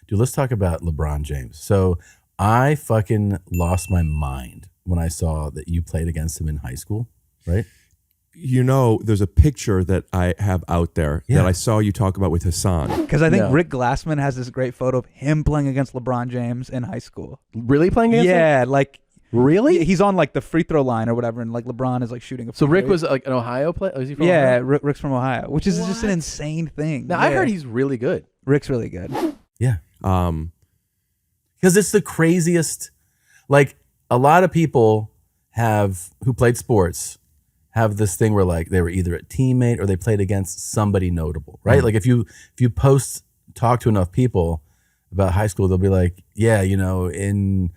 Dude, let's talk about LeBron James. So I fucking lost my mind when I saw that you played against him in high school, right? You know, there's a picture that I have out there Yeah. that I saw you talk about with Hassan. Because I think Rick Glassman has this great photo of him playing against LeBron James in high school. Really playing against him? Yeah, like Really? he's on like the free throw line or whatever, and like LeBron is like shooting a So free Rick throw. was like an Ohio player? Was he from Yeah, Ohio? Rick's from Ohio, which is just an insane thing. Now, I Yeah. heard he's really good. Rick's really good. Yeah. Um, Because it's the craziest. Like, a lot of people who played sports have this thing where like they were either a teammate or they played against somebody notable, right? Like if you talk to enough people about high school, they'll be like, yeah, you know, in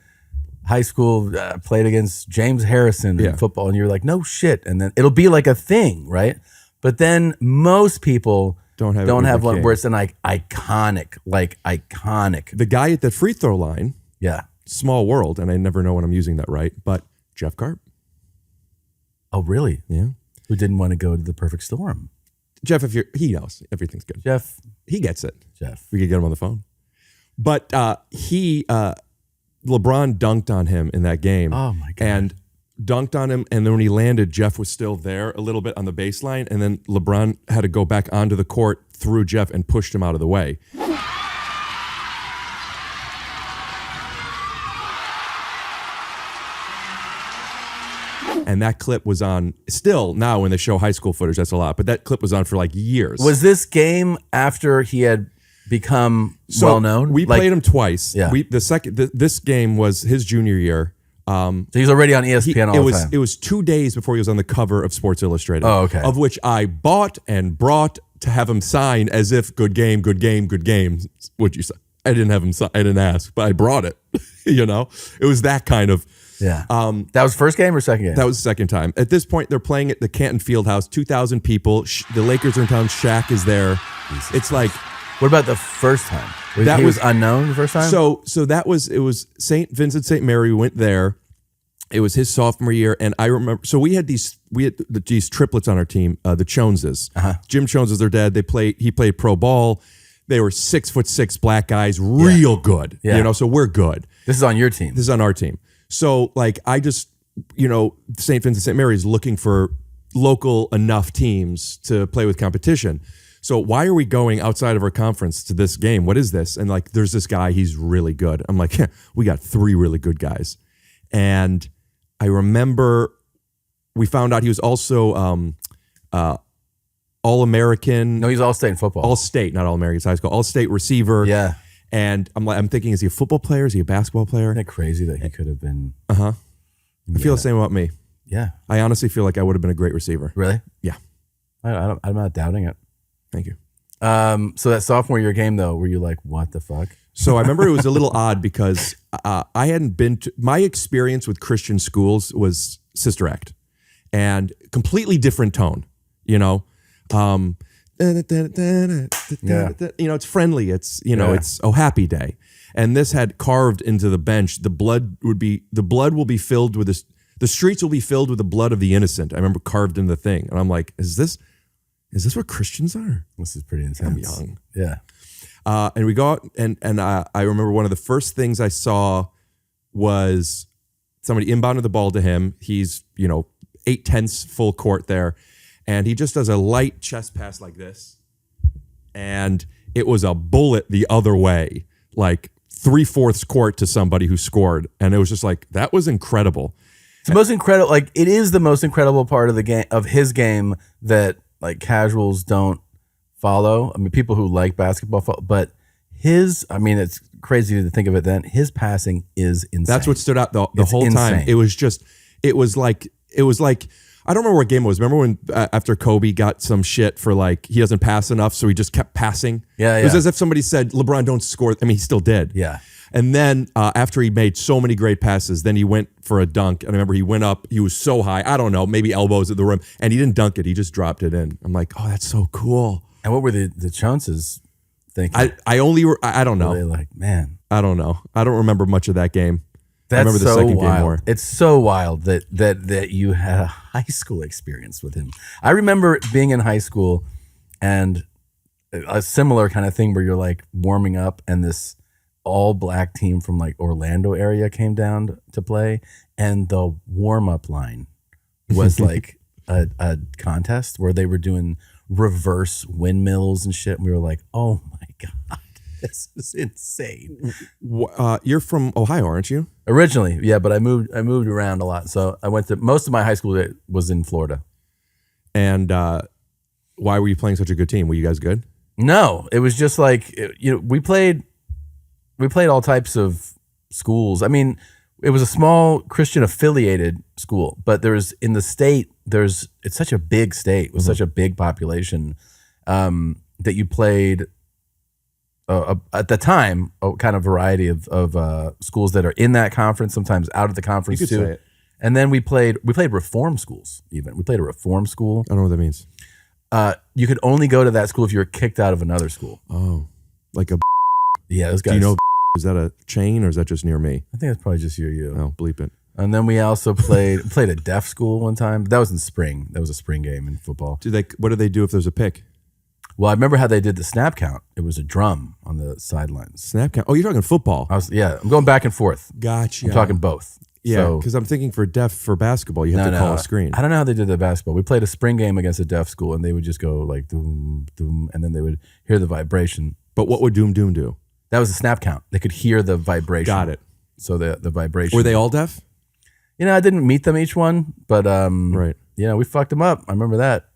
high school, played against James Harrison in football, and you're like, no shit, and then it'll be like a thing, right? But then most people don't have one where it's an iconic. the guy at the free throw line, Yeah. small world, and I never know when I'm using that right, but Jeff Carp. Oh, really? Yeah. Who didn't want to go to the perfect storm? Jeff, he knows everything's good. Jeff. He gets it. Jeff. We could get him on the phone. But LeBron dunked on him in that game. Oh my God. And dunked on him, and then when he landed, Jeff was still there a little bit on the baseline, and then LeBron had to go back onto the court through Jeff and pushed him out of the way. And that clip was on, still now when they show high school footage, that's a lot, but that clip was on for like years. Was this game after he had become well known? We played him twice. Yeah. This game was his junior year. So he's already on ESPN all the time. It was 2 days before he was on the cover of Sports Illustrated. Oh, okay. Of which I bought and brought to have him sign as if good game, good game, good game. Would you say? I didn't have him sign. I didn't ask, but I brought it. You know, it was that kind of. Yeah. That was first game or second game? That was the second time. At this point, they're playing at the Canton Fieldhouse, 2,000 people. The Lakers are in town. Shaq is there. Jesus. It's like. What about the first time? He was unknown the first time? So it was St. Vincent St. Mary. We went there. It was his sophomore year, and I remember. So we had these triplets on our team, the Choneses. Jim Chones is their dad. He played pro ball. They were 6'6" black guys, real good. Yeah. You know, so we're good. This is on your team. This is on our team. So like I just, you know, St. Vincent St. Mary is looking for local enough teams to play with competition. So why are we going outside of our conference to this game? What is this? And like, there's this guy, he's really good. I'm like, yeah, we got 3 really good guys. And I remember we found out he was also All-American. No, he's all-state in football. All-state, not All-American, it's high school. All-state receiver. Yeah. And I'm thinking, is he a football player? Is he a basketball player? Isn't it crazy that he could have been? I feel the same about me. Yeah. I honestly feel like I would have been a great receiver. Really? Yeah. I'm not doubting it. Thank you. So that sophomore year game, though, were you like, what the fuck? So I remember it was a little odd because I hadn't been to, my experience with Christian schools was Sister Act, and completely different tone, you know. You know, it's friendly. It's, you know, it's oh happy day. And this had carved into the bench, the blood will be filled with this, the streets will be filled with the blood of the innocent. I remember carved in the thing. And I'm like, is this what Christians are? This is pretty intense. I'm young. Yeah. And we go out, and I remember one of the first things I saw was somebody inbounded the ball to him. He's, you know, 8/10 full court there. And he just does a light chest pass like this. And it was a bullet the other way, like 3/4 court to somebody who scored. And it was just like, that was incredible. It's the most incredible, like it is the most incredible part of the game, of his game, that like casuals don't follow. I mean, people who like basketball follow, but I mean, it's crazy to think of it then. His passing is insane. That's what stood out the whole time. insane. It was like, I don't remember what game it was. Remember when after Kobe got some shit for like, he doesn't pass enough, so he just kept passing? Yeah. It was as if somebody said, LeBron, don't score. I mean, he still did. Yeah. And then after he made so many great passes, then he went for a dunk. And I remember he went up, he was so high, I don't know, maybe elbows at the rim, and he didn't dunk it. He just dropped it in. I'm like, oh, that's so cool. And what were the chances thinking? I don't know. Were they like, man, I don't know. I don't remember much of that game. I that's remember the so second wild. game more. It's so wild that you had a high school experience with him. I remember being in high school and a similar kind of thing where you're like warming up, and this all black team from like Orlando area came down to play, and the warm up line was like a contest where they were doing reverse windmills and shit. And we were like, oh my god, this is insane. You're from Ohio, aren't you? Originally, yeah, but I moved around a lot. So I went to most of my high school was in Florida. And why were you playing such a good team? Were you guys good? No, it was just like we played all types of schools. I mean, it was a small Christian affiliated school, but there's in the state. It's such a big state with such a big population that you played. At the time, a kind of variety of schools that are in that conference, sometimes out of the conference You could too. say it. And then we played reform schools. Even we played a reform school. I don't know what that means. You could only go to that school if you were kicked out of another school. Oh, like a. Yeah, those guys. Do you know? Is that a chain or is that just near me? I think that's probably just you. Oh, bleep it. And then we also played a deaf school one time. That was in spring. That was a spring game in football. What do they do if there's a pick? Well, I remember how they did the snap count. It was a drum on the sidelines. Snap count. Oh, you're talking football. I'm going back and forth. Gotcha. I'm talking both. Yeah, because I'm thinking for basketball, you have to call a screen. I don't know how they did the basketball. We played a spring game against a deaf school, and they would just go like doom, doom, and then they would hear the vibration. But what would doom doom do? That was a snap count. They could hear the vibration. Got it. So the vibration. Were they all deaf? I didn't meet them each one, but Right. we fucked them up. I remember that.